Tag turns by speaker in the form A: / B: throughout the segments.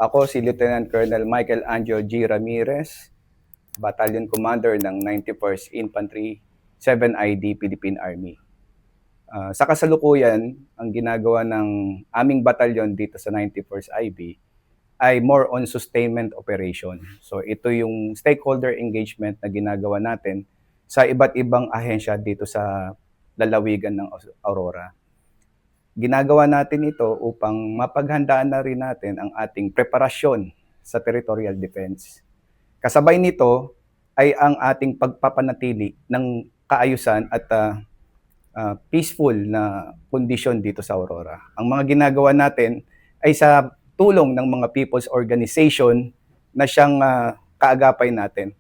A: Ako si Lieutenant Colonel Michael Angel G. Ramirez, Battalion Commander ng 91st Infantry 7ID Philippine Army. Sa kasalukuyan, ang ginagawa ng aming batalyon dito sa 91st IB ay more on sustainment operation. So ito yung stakeholder engagement na ginagawa natin sa iba't ibang ahensya dito sa lalawigan ng Aurora. Ginagawa natin ito upang mapaghandaan na rin natin ang ating preparasyon sa territorial defense. Kasabay nito ay ang ating pagpapanatili ng kaayusan at peaceful na kondisyon dito sa Aurora. Ang mga ginagawa natin ay sa tulong ng mga people's organization na siyang kaagapay natin.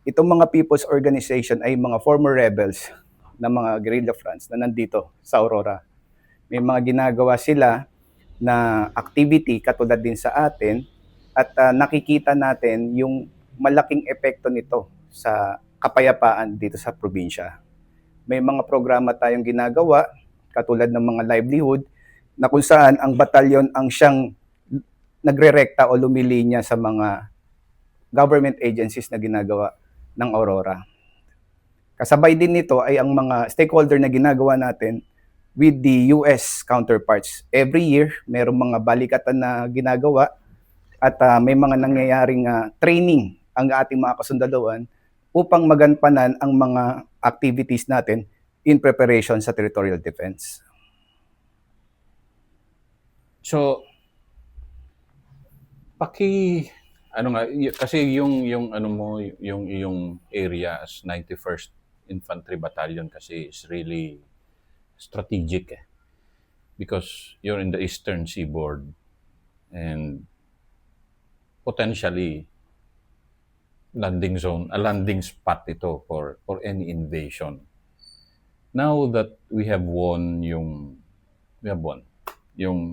A: Itong mga people's organization ay mga former rebels na mga guerrilla fronts na nandito sa Aurora. May mga ginagawa sila na activity katulad din sa atin at nakikita natin yung malaking epekto nito sa kapayapaan dito sa probinsya. May mga programa tayong ginagawa katulad ng mga livelihood na kung saan ang batalyon ang siyang nagrerekta o lumilinya sa mga government agencies na ginagawa ng Aurora. Kasabay din nito ay ang mga stakeholder na ginagawa natin with the US counterparts. Every year, mayroong mga balikatan na ginagawa at may mga nangyayaring training ang ating mga kasundaluan upang maganpanan ang mga activities natin in preparation sa territorial defense.
B: So, kasi yung ano mo, yung area as 91st Infantry Battalion kasi is really strategic because you're in the eastern seaboard and potentially landing spot ito for any invasion. Now that we have won yung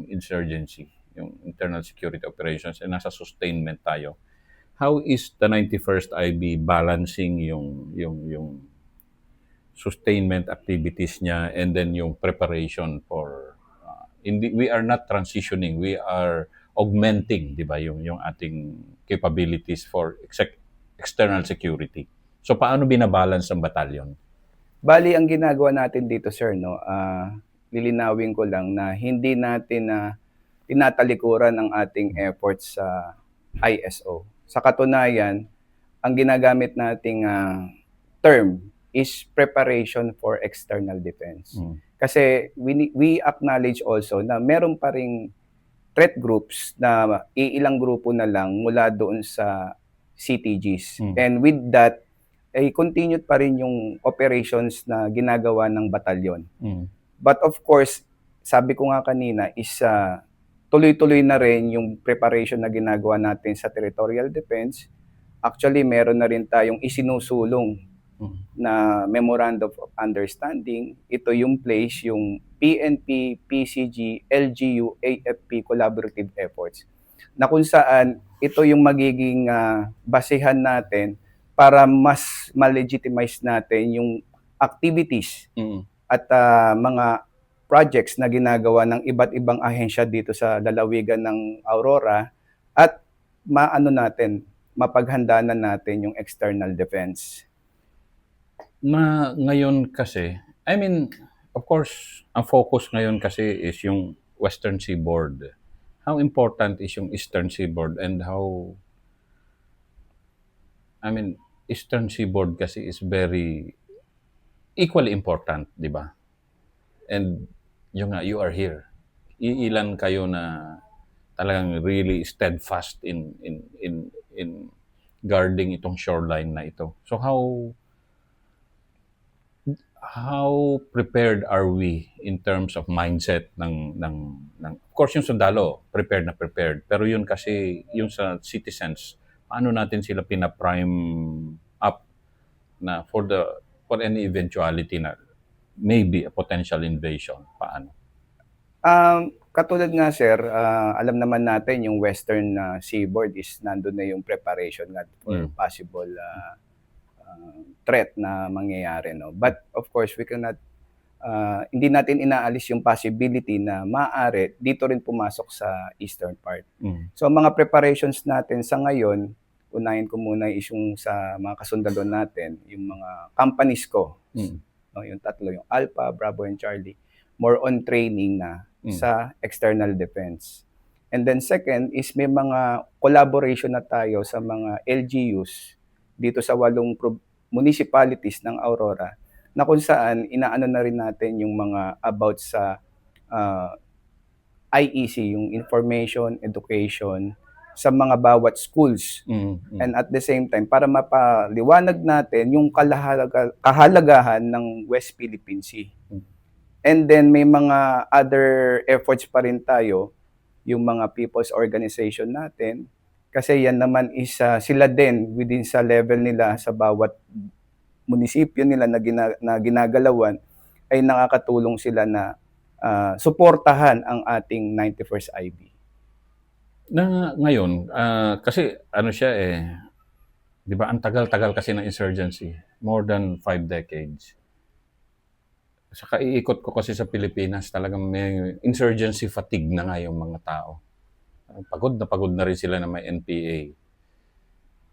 B: insurgency, yung internal security operations, and nasa sustainment tayo, how is the 91st IB balancing yung sustainment activities niya and then yung preparation for we are not transitioning, we are augmenting, di ba, yung ating capabilities for external security. So paano binabalance ang batalyon?
A: Bali, ang ginagawa natin dito, sir, no, lilinawin ko lang na hindi natin tinatalikuran ang ating efforts sa ISO. Sa katunayan, ang ginagamit nating term is preparation for external defense. Kasi we acknowledge also na meron pa ring threat groups na iilang grupo na lang mula doon sa CTGs. And with that, ay continued pa rin yung operations na ginagawa ng batalyon. But of course, sabi ko nga kanina is tuloy-tuloy na rin yung preparation na ginagawa natin sa territorial defense. Actually, meron na rin tayong isinusulong na Memorandum of Understanding. Ito yung place, yung PNP, PCG, LGU, AFP collaborative efforts na kung saan ito yung magiging basehan natin para mas ma-legitimize natin yung activities at mga projects na ginagawa ng iba't ibang ahensya dito sa lalawigan ng Aurora at mapaghandaanan natin yung external defense.
B: Ngayon kasi, I mean, of course, ang focus ngayon kasi is yung Western Seaboard. How important is yung Eastern Seaboard and Eastern Seaboard kasi is very equally important, di ba? And you are here. Iilan kayo na talagang really steadfast in guarding itong shoreline na ito. So how prepared are we in terms of mindset ng of course yung sundalo prepared pero yun kasi yung sa citizens, paano natin sila pina-prime up na for any eventuality na maybe a potential invasion? Paano?
A: Katulad nga, sir, alam naman natin yung Western Seaboard is nandun na yung preparation nga for possible threat na mangyayari, no? But of course, we cannot hindi natin inaalis yung possibility na maaari dito rin pumasok sa eastern part. So mga preparations natin sa ngayon, unahin ko muna is yung sa mga kasundalo natin, yung mga companies ko, no, yung tatlo, yung Alpha, Bravo, and Charlie, more on training na sa external defense. And then second is may mga collaboration na tayo sa mga LGUs dito sa 8 municipalities ng Aurora na kung saan inaano na rin natin yung mga about sa IEC, yung information, education sa mga bawat schools. And at the same time, para mapaliwanag natin yung kahalagahan ng West Philippine Sea. And then may mga other efforts pa rin tayo, yung mga people's organization natin, kasi yan naman is sila din within sa level nila sa bawat munisipyo nila na ginagalawan ay nakakatulong sila na suportahan ang ating 91st IB.
B: Na ngayon, kasi ano siya di ba ang tagal-tagal kasi ng insurgency, more than 5 decades. Sa kaiikot ko kasi sa Pilipinas, talagang may insurgency fatigue na nga yung mga tao. Pagod na rin sila na may NPA.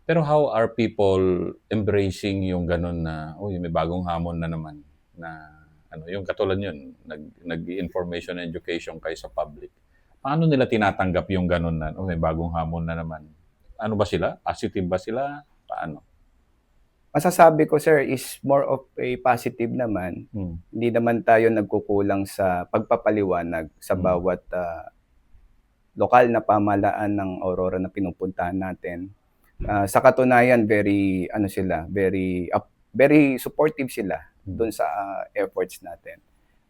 B: Pero how are people embracing yung ganun na, may bagong hamon na naman na yung katulad yun, nag-information education kayo sa public. Paano nila tinatanggap yung ganun na, may bagong hamon na naman? Ano ba sila? Positive ba sila? Paano?
A: Masasabi ko, sir, is more of a positive naman. Hindi naman tayo nagkukulang sa pagpapaliwanag sa bawat lokal na pamahalaan ng Aurora na pinupuntahan natin. Sa katunayan, very supportive sila doon sa efforts natin.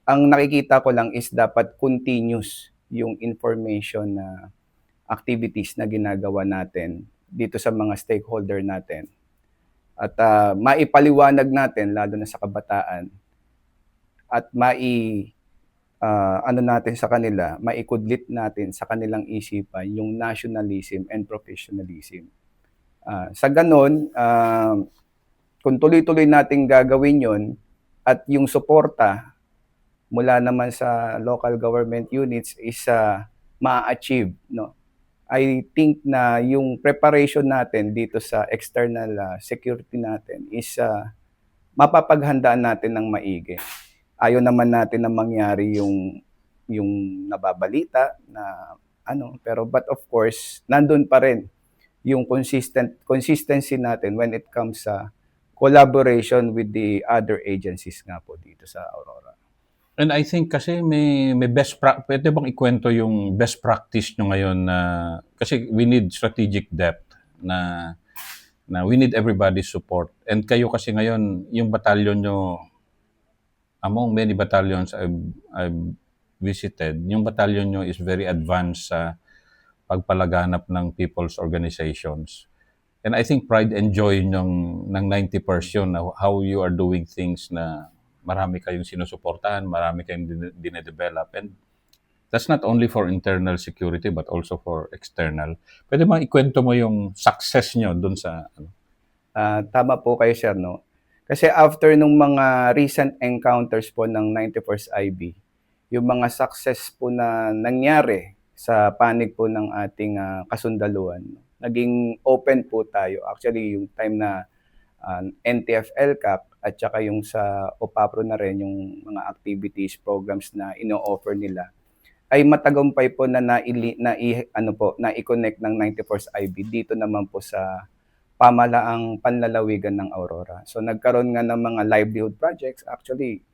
A: Ang nakikita ko lang is dapat continuous yung information na activities na ginagawa natin dito sa mga stakeholder natin. At maipaliwanag natin, lalo na sa kabataan, at natin sa kanila, maikudlit natin sa kanilang isipan yung nationalism and professionalism. Sa ganon, kung tuloy-tuloy nating gagawin yon at yung suporta mula naman sa local government units is ma-achieve, no? I think na yung preparation natin dito sa external security natin is mapapaghandaan natin ng maigi. Ayaw naman natin na mangyari yung nababalita na pero but of course, nandun pa rin yung consistency natin when it comes sa collaboration with the other agencies nga po dito sa Aurora.
B: And I think kasi may pwede bang ikwento yung best practice nyo ngayon na, kasi we need strategic depth na we need everybody's support. And kayo kasi ngayon, yung batalyon nyo, among many battalions I've visited, yung batalyon nyo is very advanced sa pagpalaganap ng people's organizations. And I think pride and joy ng 90% na how you are doing things na marami kayong sinusuportahan, marami kayong dinedevelop. And that's not only for internal security but also for external. Pwede bang ikwento mo yung success nyo dun sa
A: Tama po kayo, sir, no? Kasi after nung mga recent encounters po ng 91st IB, yung mga success po na nangyari sa panig po ng ating kasundaluan, naging open po tayo. Actually, yung time na NTF-LCAP at saka yung sa OPAPRO na rin, yung mga activities, programs na ino-offer nila, ay matagumpay po na i-connect ng 91st IB dito naman po sa pamalaang panlalawigan ng Aurora. So nagkaroon nga ng mga livelihood projects. Actually,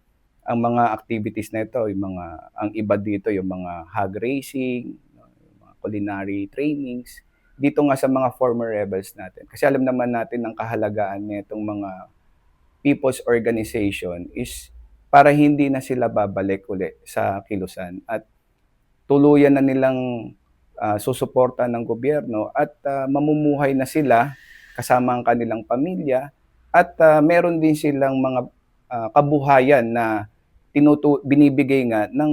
A: ang mga activities na ito, ang iba dito, yung mga hog racing, yung mga culinary trainings, dito nga sa mga former rebels natin. Kasi alam naman natin ang kahalagaan nitong mga people's organization is para hindi na sila babalik uli sa kilusan at tuluyan na nilang susuporta ng gobyerno at mamumuhay na sila kasama ang kanilang pamilya at meron din silang mga kabuhayan na binibigay nga ng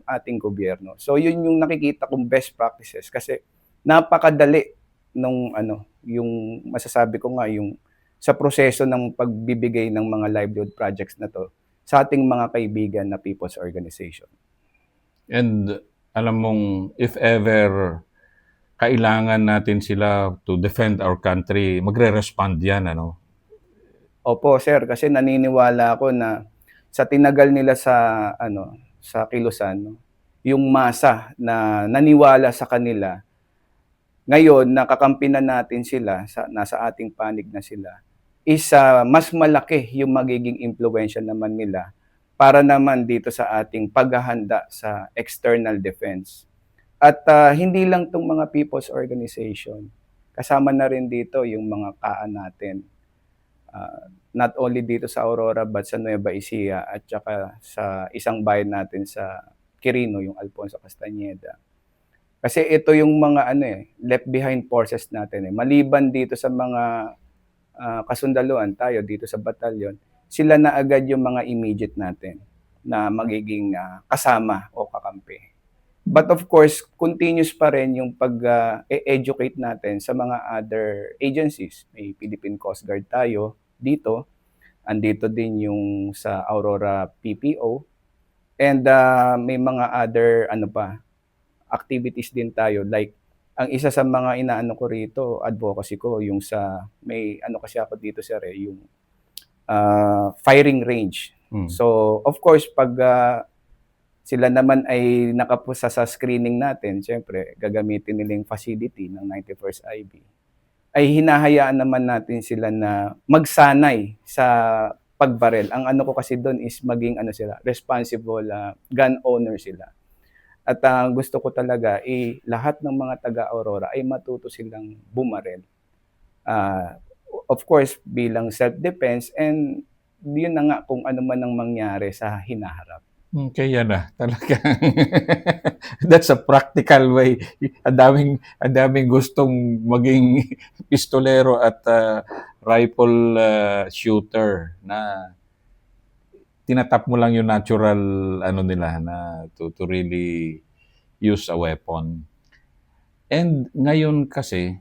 A: ating gobyerno. So yun yung nakikita kong best practices kasi napakadali nung yung masasabi ko nga yung sa proseso ng pagbibigay ng mga livelihood projects na to sa ating mga kaibigan na people's organization.
B: And alam mong if ever kailangan natin sila to defend our country, magre-respond yan, ano?
A: Opo, sir, kasi naniniwala ako na sa tinagal nila sa kilusan, no, yung masa na naniwala sa kanila, ngayon nakakampi na natin sila, nasa ating panig na sila, is mas malaki yung magiging impluwensya naman nila para naman dito sa ating paghahanda sa external defense. At hindi lang 'tong mga people's organization, kasama na rin dito yung mga kaan natin. Not only dito sa Aurora but sa Nueva Ecija at saka sa isang bayan natin sa Quirino, yung Alfonso Castañeda. Kasi ito yung mga left behind forces natin eh. Maliban dito sa mga kasundaluan tayo dito sa batalyon, sila na agad yung mga immediate natin na magiging kasama o kakampi. But of course, continuous pa rin yung pag-educate natin sa mga other agencies. May Philippine Coast Guard tayo dito. Andito din yung sa Aurora PPO. And may mga other activities din tayo. Like, ang isa sa mga inaano ko rito, advocacy ko, yung may kasi ako dito sir yung firing range. So, of course, pag sila naman ay nakapusa sa screening natin, syempre, gagamitin nila yung facility ng 91st IB. Ay hinahayaan naman natin sila na magsanay sa pagbarel. Ang ano ko kasi doon is maging sila, responsible gun owner sila. At gusto ko talaga lahat ng mga taga-Aurora ay matuto silang bumarel. Of course, bilang self-defense, and yun na nga kung ano man ang mangyari sa hinaharap.
B: Kaya na, talagang that's a practical way. Ang daming gustong maging pistolero at rifle shooter na tinatap mo lang yung natural nila na to really use a weapon. And ngayon kasi,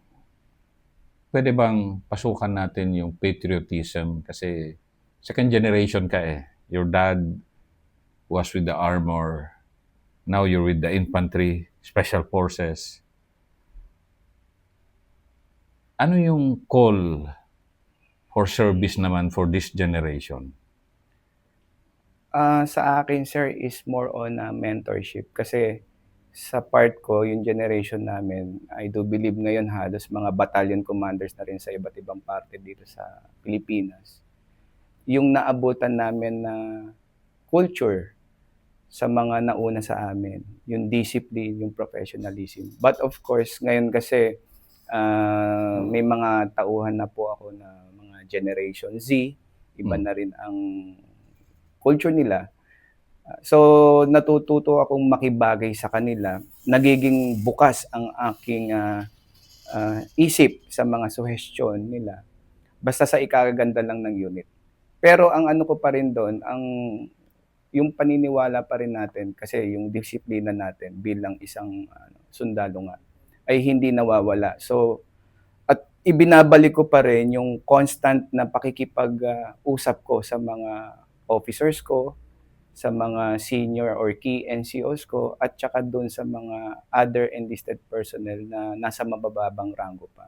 B: pwede bang pasukan natin yung patriotism? Kasi second generation ka eh. Your dad was with the armor. Now you're with the infantry, special forces. Ano yung call for service naman for this generation?
A: Sa akin, sir, is more on mentorship. Kasi sa part ko, yung generation namin, I do believe ngayon halos mga battalion commanders na rin sa iba't ibang parte dito sa Pilipinas. Yung naabutan namin na culture sa mga nauna sa amin, yung discipline, yung professionalism. But of course, ngayon kasi may mga tauhan na po ako na mga Generation Z, iba na rin ang culture nila. So natututo akong makibagay sa kanila, nagiging bukas ang aking isip sa mga suhestyon nila, basta sa ikakaganda lang ng unit. Pero ang ano ko pa rin doon, yung paniniwala pa rin natin kasi yung disiplina natin bilang isang sundalo nga ay hindi nawawala. So, at ibinabalik ko pa rin yung constant na pakikipag-usap ko sa mga officers ko, sa mga senior or key NCOs ko, at saka doon sa mga other enlisted personnel na nasa mabababang rango pa.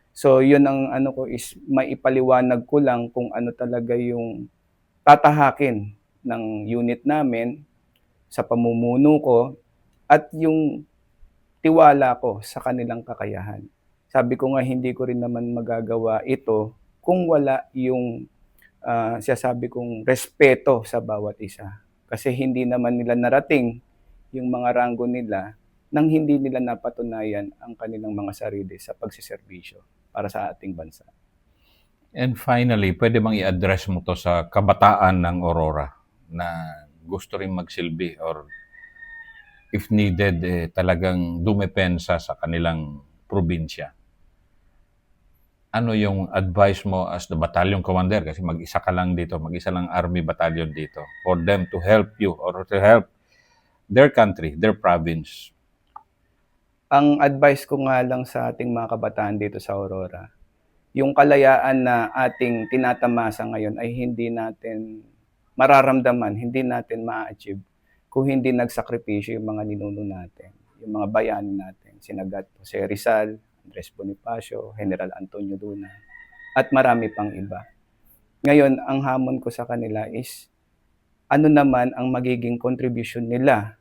A: So, yun ang ano ko is maipaliwanag ko lang kung ano talaga yung tatahakin ng unit namin sa pamumuno ko at yung tiwala ko sa kanilang kakayahan. Sabi ko nga hindi ko rin naman magagawa ito kung wala yung sinasabi kong respeto sa bawat isa. Kasi hindi naman nila narating yung mga ranggo nila nang hindi nila napatunayan ang kanilang mga sarili sa pagsiservisyo para sa ating bansa.
B: And finally, pwede bang i-address mo to sa kabataan ng Aurora na gusto rin magsilbi or if needed, talagang dumepensa sa kanilang probinsya? Ano yung advice mo as the battalion commander? Kasi mag-isa ka lang dito, mag-isa lang army battalion dito for them to help you or to help their country, their province.
A: Ang advice ko nga lang sa ating mga kabataan dito sa Aurora, yung kalayaan na ating tinatamasa ngayon ay hindi natin mararamdaman, hindi natin ma-achieve kung hindi nagsakripisyo yung mga ninuno natin, yung mga bayani natin, sina Jose Rizal, Andres Bonifacio, General Antonio Luna, at marami pang iba. Ngayon, ang hamon ko sa kanila is, ano naman ang magiging contribution nila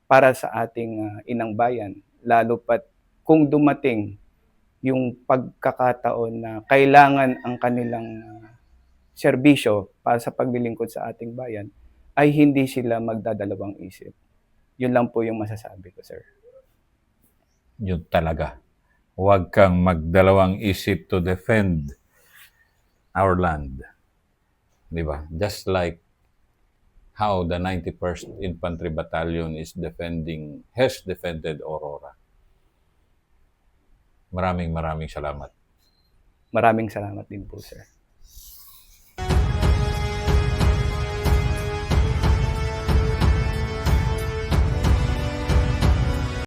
A: para sa ating inang bayan, lalo pat kung dumating yung pagkakataon na kailangan ang kanilang serbisyo para sa paglilingkod sa ating bayan, ay hindi sila magdadalawang isip. Yun lang po yung masasabi ko, sir.
B: Yun talaga. Huwag kang magdalawang isip to defend our land. Di ba? Just like how the 91st Infantry Battalion has defended Aurora. Maraming salamat.
A: Maraming salamat din po, sir.